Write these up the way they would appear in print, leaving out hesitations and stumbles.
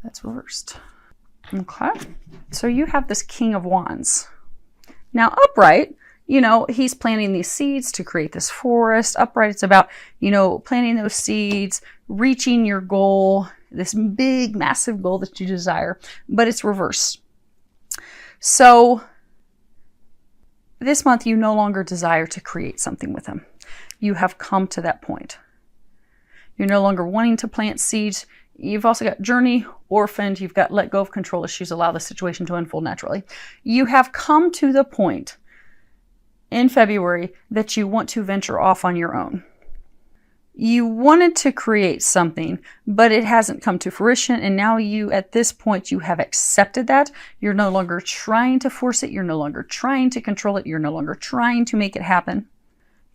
That's reversed. Okay. So you have this King of Wands. Now, upright, you know, he's planting these seeds to create this forest. Upright, it's about, you know, planting those seeds, reaching your goal, this big, massive goal that you desire, but it's reversed. So this month, you no longer desire to create something with him. You have come to that point. You're no longer wanting to plant seeds. You've also got journey, orphaned. You've got let go of control issues, allow the situation to unfold naturally. You have come to the point in February that you want to venture off on your own. You wanted to create something, but it hasn't come to fruition. And now you, at this point, you have accepted that. You're no longer trying to force it. You're no longer trying to control it. You're no longer trying to make it happen.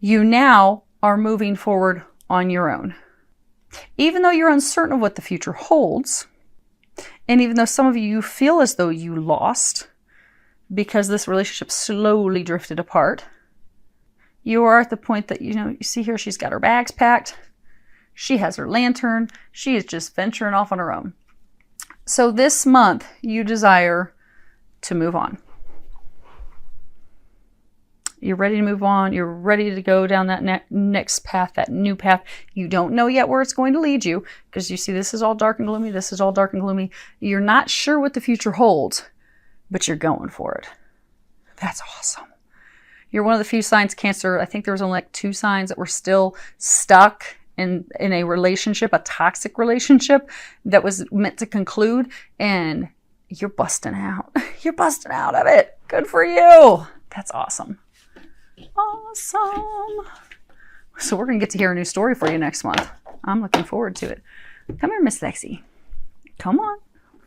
You now are moving forward on your own. Even though you're uncertain of what the future holds, and even though some of you feel as though you lost because this relationship slowly drifted apart, you are at the point that, you know, you see here, she's got her bags packed. She has her lantern. She is just venturing off on her own. So this month, you desire to move on. You're ready to move on. You're ready to go down that next path, that new path. You don't know yet where it's going to lead you because you see this is all dark and gloomy. This is all dark and gloomy. You're not sure what the future holds, but you're going for it. That's awesome. You're one of the few signs, Cancer. I think there was only like 2 signs that were still stuck in a relationship, a toxic relationship that was meant to conclude, and you're busting out. You're busting out of it. Good for you. That's awesome. Awesome. So we're going to get to hear a new story for you next month. I'm looking forward to it. Come here, Miss Lexi. Come on.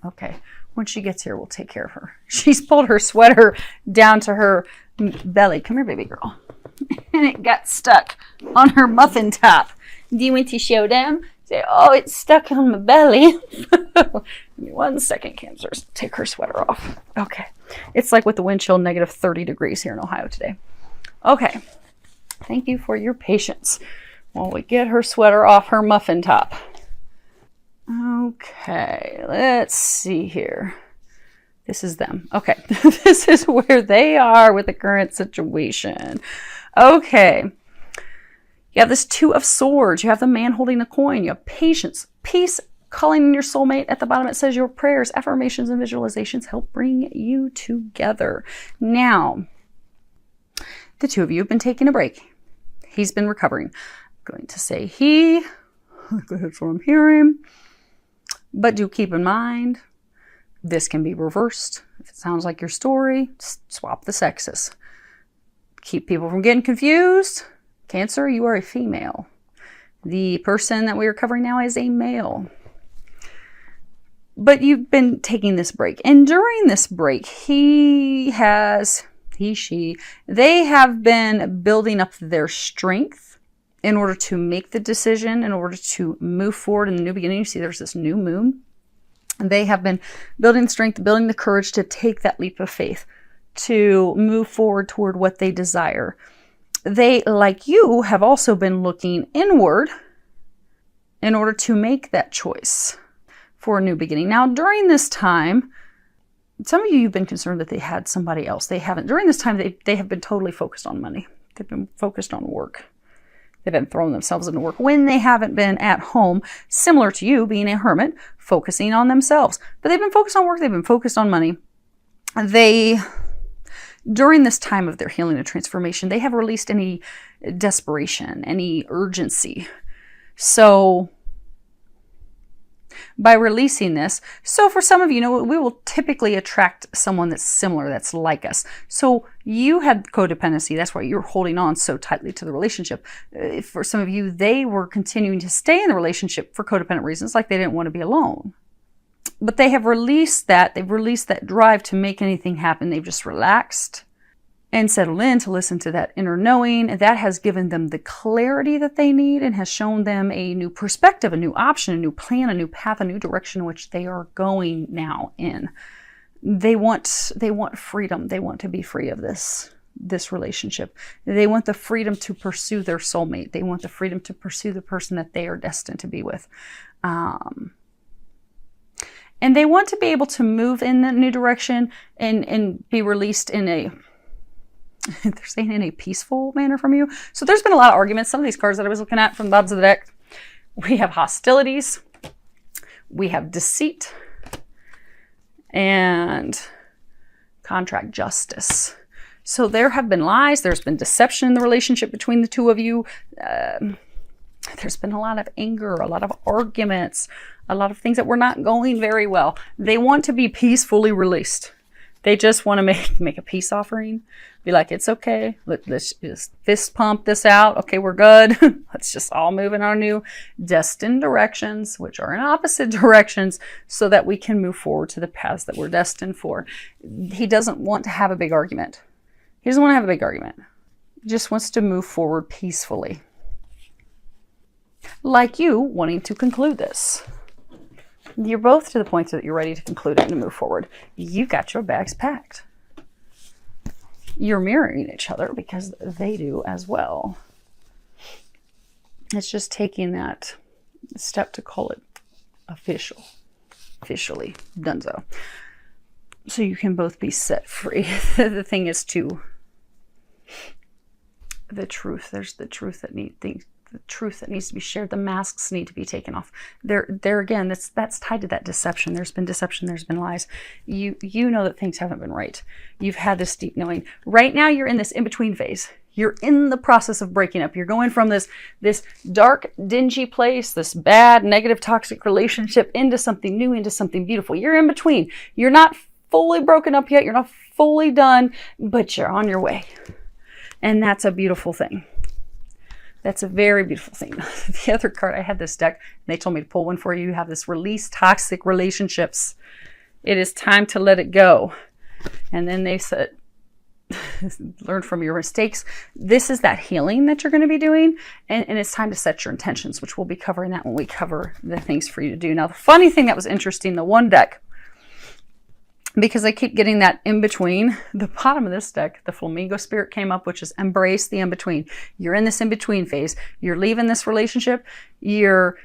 Okay. When she gets here, we'll take care of her. She's pulled her sweater down to her belly. Come here, baby girl. And it got stuck on her muffin top. Do you want to show them? Say, oh, it's stuck on my belly. Give me 1 second, Cancer. Take her sweater off. Okay. It's like with the wind chill, negative 30 degrees here in Ohio today. Okay. Thank you for your patience while we get her sweater off her muffin top. Okay. Let's see here. This is them. Okay. This is where they are with the current situation. Okay. You have this 2 of Swords. You have the man holding the coin. You have patience, peace, calling in your soulmate. At the bottom, it says your prayers, affirmations, and visualizations help bring you together. Now, the 2 of you have been taking a break. He's been recovering. I'm going to say he. That's what I'm hearing. But do keep in mind, this can be reversed. If it sounds like your story, swap the sexes. Keep people from getting confused. Cancer, you are a female. The person that we are covering now is a male. But you've been taking this break. And during this break, they have been building up their strength in order to make the decision, in order to move forward in the new beginning. You see there's this new moon. And they have been building strength, building the courage to take that leap of faith, to move forward toward what they desire. They, like you, have also been looking inward in order to make that choice for a new beginning. Now, during this time, some of you've been concerned that they had somebody else. They haven't. During this time, they have been totally focused on money. They've been focused on work. They've been throwing themselves into work when they haven't been at home, similar to you being a hermit, focusing on themselves. But they've been focused on work. They've been focused on money. During this time of their healing and transformation, they have released any desperation, any urgency. So by releasing this, so for some of you, we will typically attract someone that's similar, that's like us. So you had codependency. That's why you're holding on so tightly to the relationship. For some of you, they were continuing to stay in the relationship for codependent reasons, like they didn't want to be alone. But they have released that. They've released that drive to make anything happen. They've just relaxed and settled in to listen to that inner knowing. And that has given them the clarity that they need and has shown them a new perspective, a new option, a new plan, a new path, a new direction in which they are going now in. They want freedom. They want to be free of this relationship. They want the freedom to pursue their soulmate. They want the freedom to pursue the person that they are destined to be with. And they want to be able to move in that new direction and be released in a, they're saying in a peaceful manner from you. So there's been a lot of arguments. Some of these cards that I was looking at from the bottoms of the deck, we have hostilities, we have deceit, and contract justice. So there have been lies. There's been deception in the relationship between the two of you. There's been a lot of anger, a lot of arguments, a lot of things that were not going very well. They want to be peacefully released. They just want to make a peace offering. Be like, it's okay. Let's just fist pump this out. Okay, we're good. Let's just all move in our new destined directions, which are in opposite directions, so that we can move forward to the paths that we're destined for. He doesn't want to have a big argument. He doesn't want to have a big argument. He just wants to move forward peacefully. Like you wanting to conclude this. You're both to the point that you're ready to conclude it and move forward. You got your bags packed. You're mirroring each other because they do as well. It's just taking that step to call it officially donezo. So you can both be set free. The thing is the truth. There's the truth that the truth that needs to be shared. The masks need to be taken off. There again, that's tied to that deception. There's been deception. There's been lies. You know that things haven't been right. You've had this deep knowing. Right now, you're in this in-between phase. You're in the process of breaking up. You're going from this dark, dingy place, this bad, negative, toxic relationship into something new, into something beautiful. You're in between. You're not fully broken up yet. You're not fully done, but you're on your way. And that's a beautiful thing. That's a very beautiful thing. The other card, I had this deck, and they told me to pull one for you. You have this release toxic relationships. It is time to let it go. And then they said, learn from your mistakes. This is that healing that you're going to be doing. And it's time to set your intentions, which we'll be covering that when we cover the things for you to do. Now, the funny thing that was interesting, the one deck, because I keep getting that in between, the bottom of this deck, the flamingo spirit came up, which is embrace the in-between. You're in this in-between phase. You're leaving this relationship. You're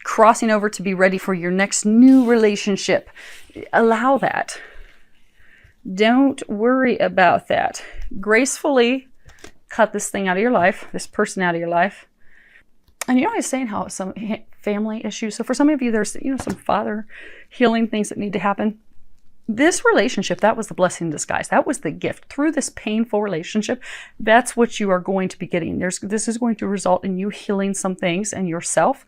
crossing over to be ready for your next new relationship. Allow that. Don't worry about that. Gracefully cut this thing out of your life, this person out of your life. And you know, I was saying how some family issues. So for some of you, there's some father healing things that need to happen. This relationship, that was the blessing in disguise. That was the gift. Through this painful relationship, that's what you are going to be getting. This is going to result in you healing some things and yourself.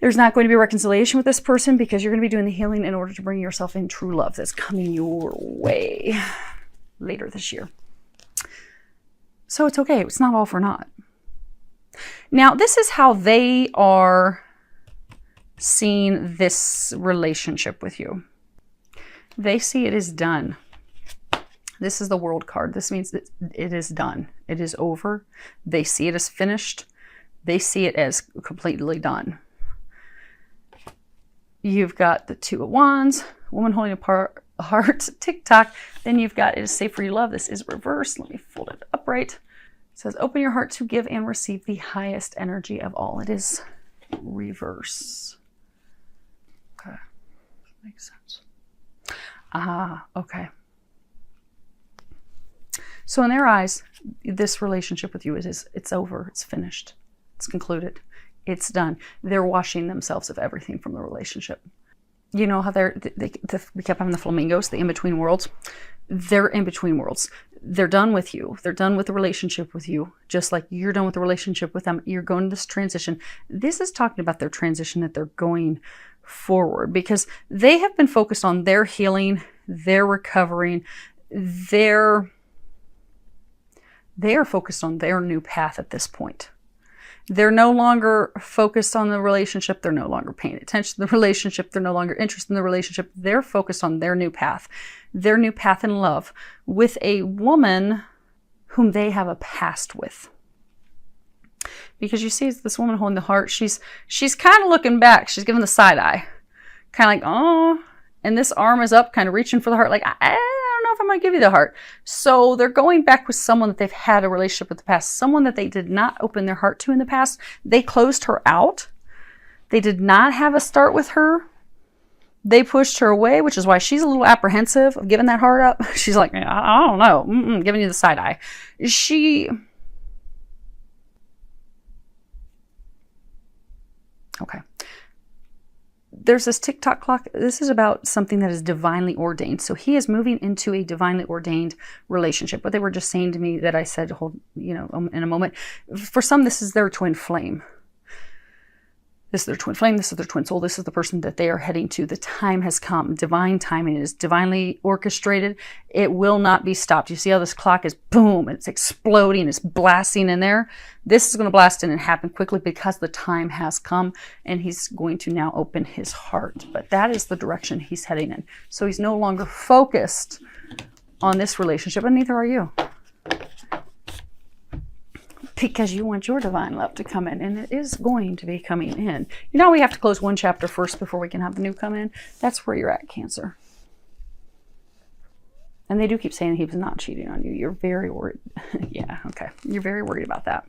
There's not going to be reconciliation with this person because you're going to be doing the healing in order to bring yourself in true love that's coming your way later this year. So it's okay. It's not all for naught. Now, this is how they are seeing this relationship with you. They see it is done. This is the World card. This means that it is done. It is over. They see it as finished. They see it as completely done. You've got the Two of Wands, woman holding a heart, tick-tock. Then you've got it is safe for you love. This is reversed. Let me fold it upright. It says, open your heart to give and receive the highest energy of all. It is reverse. Okay. Makes sense. Okay. So in their eyes, this relationship with you it's over, it's finished, it's concluded, it's done. They're washing themselves of everything from the relationship. You know how we kept having the flamingos, the in-between worlds. They're in between worlds. They're done with you. They're done with the relationship with you, just like you're done with the relationship with them. You're going to this transition. This is talking about their transition that they're going forward because they have been focused on their healing, their recovering, they are focused on their new path at this point. They're no longer focused on the relationship. They're no longer paying attention to the relationship. They're no longer interested in the relationship. They're focused on their new path in love with a woman whom they have a past with. Because you see this woman holding the heart, she's kind of looking back. She's giving the side eye. Kind of like, oh, and this arm is up, kind of reaching for the heart. Like, I don't know if I'm going to give you the heart. So they're going back with someone that they've had a relationship with the past. Someone that they did not open their heart to in the past. They closed her out. They did not have a start with her. They pushed her away, which is why she's a little apprehensive of giving that heart up. She's like, I don't know, giving you the side eye. Okay. There's this TikTok clock. This is about something that is divinely ordained. So he is moving into a divinely ordained relationship. What they were just saying to me that I said, hold, in a moment. For some, this is their twin flame. This is their twin flame. This is their twin soul. This is the person that they are heading to. The time has come. Divine timing is divinely orchestrated. It will not be stopped. You see how this clock is boom, it's exploding, it's blasting in there. This is going to blast in and happen quickly because the time has come, and he's going to now open his heart. But that is the direction he's heading in. So he's no longer focused on this relationship, and neither are you. Because you want your divine love to come in, and it is going to be coming in. We have to close one chapter first before we can have the new come in. That's where you're at, Cancer. And they do keep saying he was not cheating on you. You're very worried. Yeah, okay. You're very worried about that.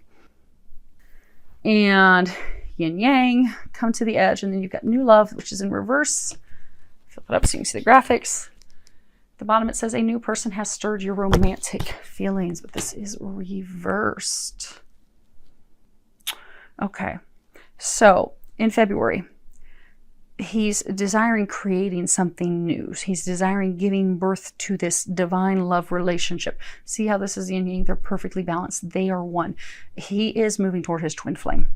And yin yang come to the edge, and then you've got new love, which is in reverse. Flip it up so you can see the graphics. At the bottom it says a new person has stirred your romantic feelings, but this is reversed. Okay, so in February, he's desiring creating something new. He's desiring giving birth to this divine love relationship. See how this is yin yang? They're perfectly balanced. They are one. He is moving toward his twin flame.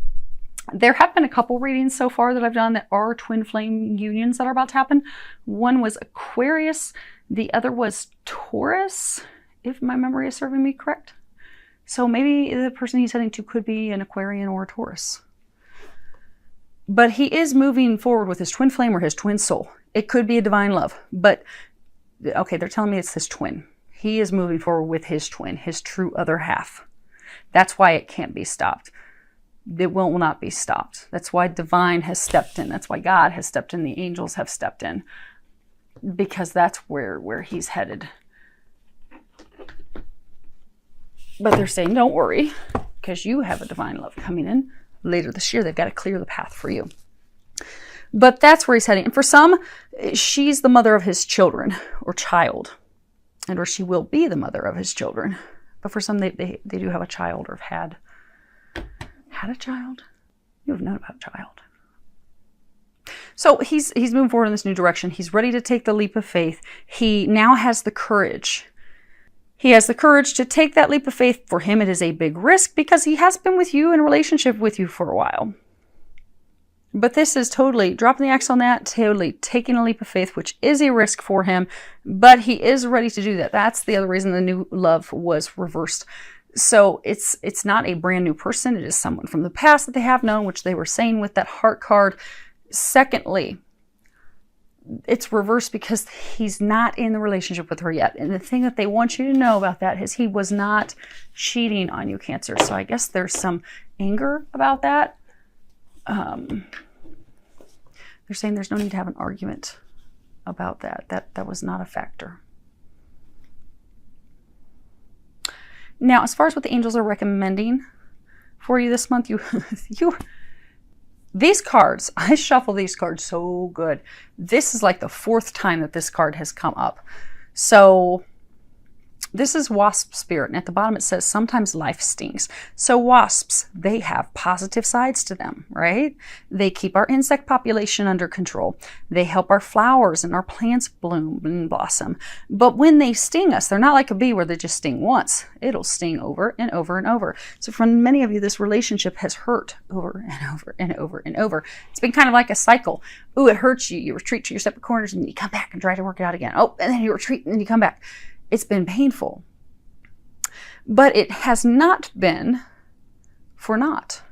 There have been a couple readings so far that I've done that are twin flame unions that are about to happen. One was Aquarius. The other was Taurus, if my memory is serving me correct. So maybe the person he's heading to could be an Aquarian or a Taurus. But he is moving forward with his twin flame or his twin soul. It could be a divine love. But, okay, they're telling me it's his twin. He is moving forward with his twin, his true other half. That's why it can't be stopped. It will not be stopped. That's why divine has stepped in. That's why God has stepped in. The angels have stepped in. Because that's where he's headed. But they're saying, don't worry, because you have a divine love coming in later this year. They've got to clear the path for you. But that's where he's heading. And for some, she's the mother of his children or child. Or she will be the mother of his children. But for some, they do have a child or have had a child. You have known about a child. So he's moving forward in this new direction. He's ready to take the leap of faith. He now has the courage. He has the courage to take that leap of faith. For him, it is a big risk because he has been with you in a relationship with you for a while. But this is totally dropping the axe on that, totally taking a leap of faith, which is a risk for him. But he is ready to do that. That's the other reason the new love was reversed. So it's not a brand new person. It is someone from the past that they have known, which they were saying with that heart card. Secondly, it's reversed because he's not in the relationship with her yet. And the thing that they want you to know about that is he was not cheating on you, Cancer. So I guess there's some anger about that. They're saying there's no need to have an argument about that. That was not a factor. Now, as far as what the angels are recommending for you this month, these cards, I shuffle these cards so good. This is like the fourth time that this card has come up. So this is wasp spirit. And at the bottom it says, sometimes life stings. So wasps, they have positive sides to them, right? They keep our insect population under control. They help our flowers and our plants bloom and blossom. But when they sting us, they're not like a bee where they just sting once. It'll sting over and over and over. So for many of you, this relationship has hurt over and over and over and over. It's been kind of like a cycle. Ooh, it hurts you. You retreat to your separate corners and you come back and try to work it out again. Oh, and then you retreat and then you come back. It's been painful. But it has not been for naught.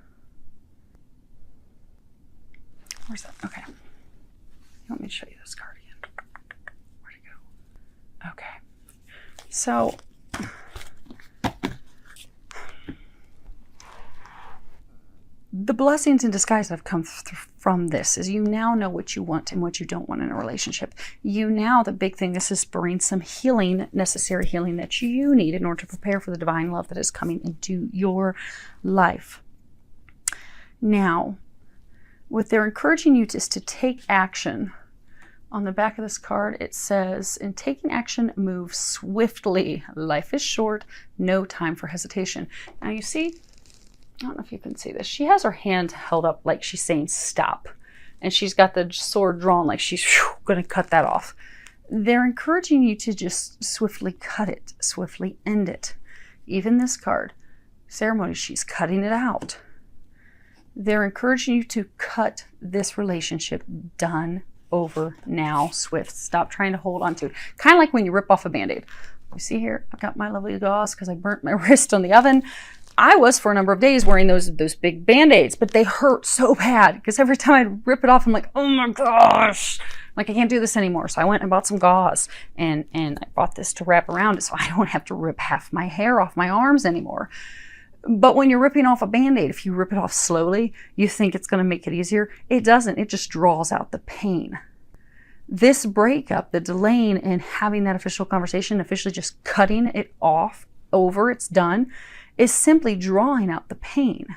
Where's that? Okay. You want me to show you this card again? Where'd it go? Okay. So the blessings in disguise that have come from this is you now know what you want and what you don't want in a relationship. You now, the big thing, this is spurring some healing, necessary healing that you need in order to prepare for the divine love that is coming into your life. Now, what they're encouraging you is to take action On the back of this card, it says, in taking action, move swiftly. Life is short, no time for hesitation. Now you see, I don't know if you can see this. She has her hand held up like she's saying stop. And she's got the sword drawn like she's going to cut that off. They're encouraging you to just swiftly cut it, swiftly end it. Even this card, ceremony, she's cutting it out. They're encouraging you to cut this relationship, done, over, now, swift. Stop trying to hold on to it. Kind of like when you rip off a Band-Aid. You see here, I've got my lovely gauze because I burnt my wrist on the oven. I was for a number of days wearing those big Band-Aids, but they hurt so bad because every time I'd rip it off, I'm like, oh my gosh, like I can't do this anymore. So I went and bought some gauze and I bought this to wrap around it so I don't have to rip half my hair off my arms anymore. But when you're ripping off a Band-Aid, if you rip it off slowly, you think it's going to make it easier. It doesn't. It just draws out the pain. This breakup, the delaying and having that official conversation, officially just cutting it off, over, it's done, is simply drawing out the pain.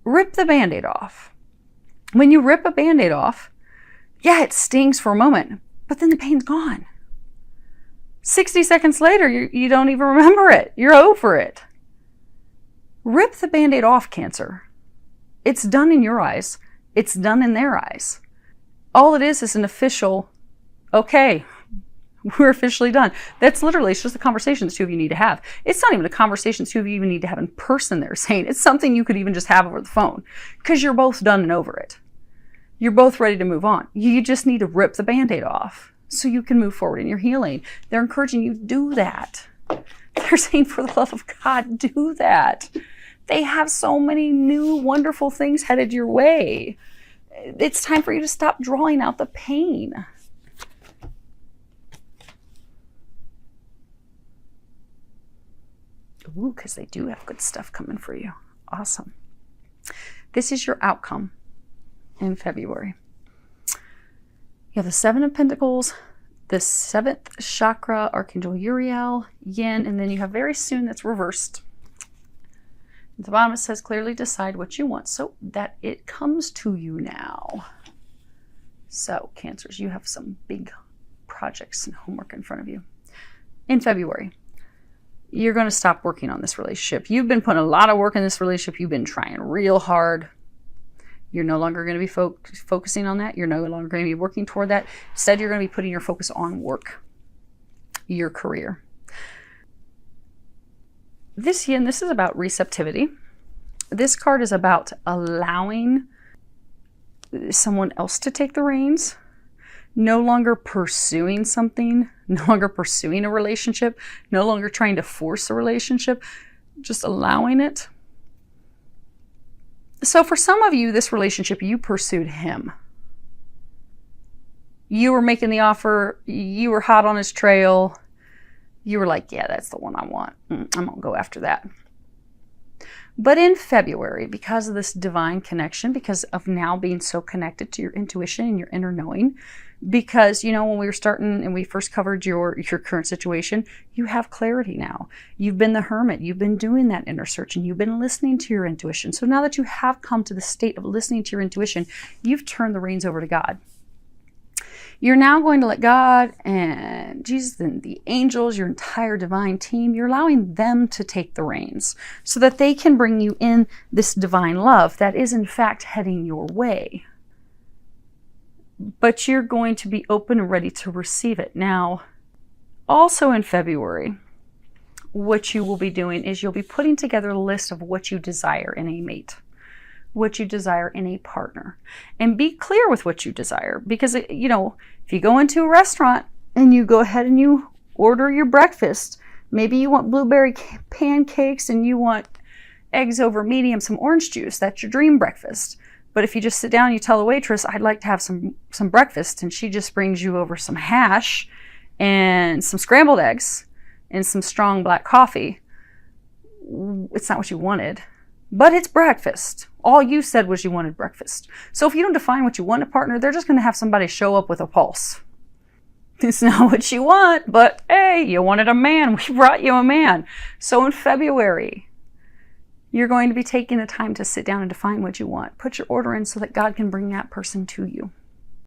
Rip the Band-Aid off. When you rip a Band-Aid off, yeah, it stings for a moment, but then the pain's gone. 60 seconds later, you don't even remember it. You're over it. Rip the Band-Aid off, Cancer. It's done in your eyes. It's done in their eyes. All it is an official, okay, we're officially done. That's literally, it's just a conversation the two of you need to have. It's not even a conversation the two of you even need to have in person, they're saying. It's something you could even just have over the phone because you're both done and over it. You're both ready to move on. You just need to rip the Band-Aid off so you can move forward in your healing. They're encouraging you to do that. They're saying, for the love of God, do that. They have so many new, wonderful things headed your way. It's time for you to stop drawing out the pain. Ooh, because they do have good stuff coming for you. Awesome. This is your outcome in February. You have the Seven of Pentacles, the 7th chakra, Archangel Uriel, Yin, and then you have very soon that's reversed. At the bottom it says, clearly decide what you want so that it comes to you now. So, Cancers, you have some big projects and homework in front of you. In February, you're going to stop working on this relationship. You've been putting a lot of work in this relationship. You've been trying real hard. You're no longer going to be focusing on that. You're no longer going to be working toward that. Instead, you're going to be putting your focus on work, your career. This Yin, this is about receptivity. This card is about allowing someone else to take the reins, no longer pursuing something, no longer pursuing a relationship, no longer trying to force a relationship, just allowing it. So for some of you, this relationship, you pursued him. You were making the offer. You were hot on his trail. You were like, yeah, that's the one I want. I'm going to go after that. But in February, because of this divine connection, because of now being so connected to your intuition and your inner knowing, because, you know, when we were starting and we first covered your current situation, you have clarity now. You've been the hermit. You've been doing that inner search and you've been listening to your intuition. So now that you have come to the state of listening to your intuition, you've turned the reins over to God. You're now going to let God and Jesus and the angels, your entire divine team, you're allowing them to take the reins so that they can bring you in this divine love that is in fact heading your way. But you're going to be open and ready to receive it. Now, also in February, what you will be doing is you'll be putting together a list of what you desire in a mate, what you desire in a partner, and be clear with what you desire. Because, you know, if you go into a restaurant and you go ahead and you order your breakfast, maybe you want blueberry pancakes and you want eggs over medium, some orange juice. That's your dream breakfast. But if you just sit down and you tell the waitress, I'd like to have some breakfast, and she just brings you over some hash and some scrambled eggs and some strong black coffee, it's not what you wanted. But it's breakfast. All you said was you wanted breakfast. So if you don't define what you want in a partner, they're just going to have somebody show up with a pulse. It's not what you want, but hey, you wanted a man. We brought you a man. So in February, you're going to be taking the time to sit down and define what you want. Put your order in so that God can bring that person to you.